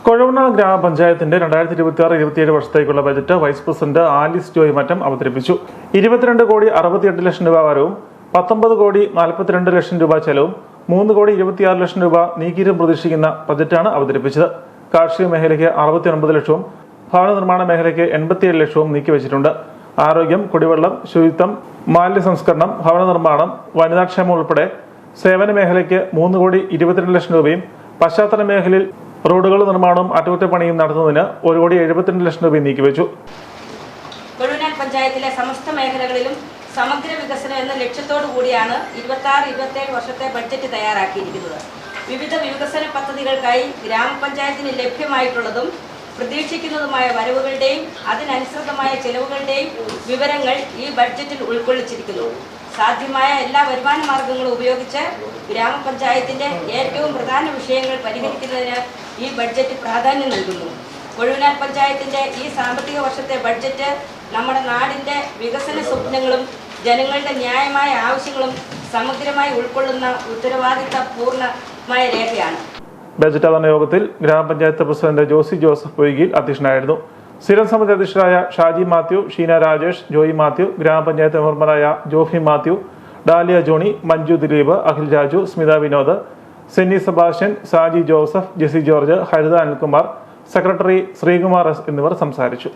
കൊഴവണ്ണ ഗ്രാമപഞ്ചായത്തിന്റെ 2026-27 വർഷത്തേക്കുള്ള budget vice president Alice Joy Mattam അവതരിപ്പിച്ചു. 22,68,00,000 രൂപ വരവും 19,42,00,000 രൂപ ചെലവും 3,26,00,000 രൂപ നീക്കിയിട്ടും പ്രതീക്ഷിക്കുന്ന ബജറ്റാണ് അവതരിപ്പിച്ചത്. കാർഷിക മേഖലയ്ക്ക് 69 ലക്ഷവും ഭവന നിർമ്മാണ മേഖലയ്ക്ക് 87 ലക്ഷവും നീക്കിവച്ചിട്ടുണ്ട്. ആരോഗ്യം, കുടിവെള്ളം, ശുചിത്വം, മാലിന്യ സംസ്കരണം, ഭവന നിർമ്മാണം, വനിതാക്ഷേമം ഉൾപ്പെടെ സേവന മേഖലയ്ക്ക് 3,22,00,000 രൂപയും പശ്ചാത്തല മേഖലയിൽ റോഡുകളുടെ നിർമ്മാണവും അറ്റകുറ്റപ്പണിയും നടത്തുന്നതിന് 1,72,00,000 രൂപയും നീക്കിവെച്ചു. കൊഴുവനാൽ പഞ്ചായത്തിലെ സമസ്ത മേഖലകളിലും സമഗ്ര വികസനം എന്ന ലക്ഷ്യത്തോടു കൂടിയാണ് 26-27 വർഷത്തെ ബഡ്ജറ്റ് തയ്യാറാക്കിയിരിക്കുന്നത്. വിവിധ വികസന പദ്ധതികൾക്കായി ഗ്രാമപഞ്ചായത്തിന് ലഭ്യമായിട്ടുള്ളതും പ്രതീക്ഷിക്കുന്നതുമായ വരവുകളുടെയും അതിനനുസൃതമായ ചെലവുകളുടെയും വിവരങ്ങൾ ഈ ബഡ്ജറ്റിൽ ഉൾക്കൊള്ളിച്ചിരിക്കുന്നു. സാധ്യമായ എല്ലാ വരുമാന മാർഗങ്ങളും ഉപയോഗിച്ച് ഗ്രാമപഞ്ചായത്തിന്റെ ഏറ്റവും പ്രധാന വിഷയങ്ങൾ പരിഹരിക്കുന്നതിന് ഈ ബഡ്ജറ്റ് പ്രാധാന്യം നൽകുന്നു. കൊഴുവനാൽ പഞ്ചായത്തിന്റെ ഈ സാമ്പത്തിക വർഷത്തെ ബഡ്ജറ്റ് നമ്മുടെ നാടിന്റെ വികസന സ്വപ്നങ്ങളും ജനങ്ങളുടെ ന്യായമായ ആവശ്യങ്ങളും സമഗ്രമായി ഉൾക്കൊള്ളുന്ന ഉത്തരവാദിത്തപൂർണമായ രേഖയാണ്. ബജറ്റ് അവതരണ യോഗത്തിൽ ഗ്രാമപഞ്ചായത്ത് പ്രസിഡന്റ് ജോസി ജോസഫ് പൊയ്കയിൽ അധ്യക്ഷനായിരുന്നു. സ്ഥിരം സമിതി അധ്യക്ഷരായ ഷാജി മാത്യു, ഷീന രാജേഷ്, ജോയി മാത്യു, ഗ്രാമപഞ്ചായത്ത് മെമ്പർമാരായ ജോഫി മാത്യു, ഡാലിയ ജോണി, മഞ്ജു ദിലീപ്, അഖിൽ രാജു, സ്മിത വിനോദ്, സെന്നി സെബാസ്റ്റ്യൻ, സാജി ജോസഫ്, ജെസി ജോർജ്, ഹരിത അനിൽകുമാർ, സെക്രട്ടറി ശ്രീകുമാർ എസ് എന്നിവർ സംസാരിച്ചു.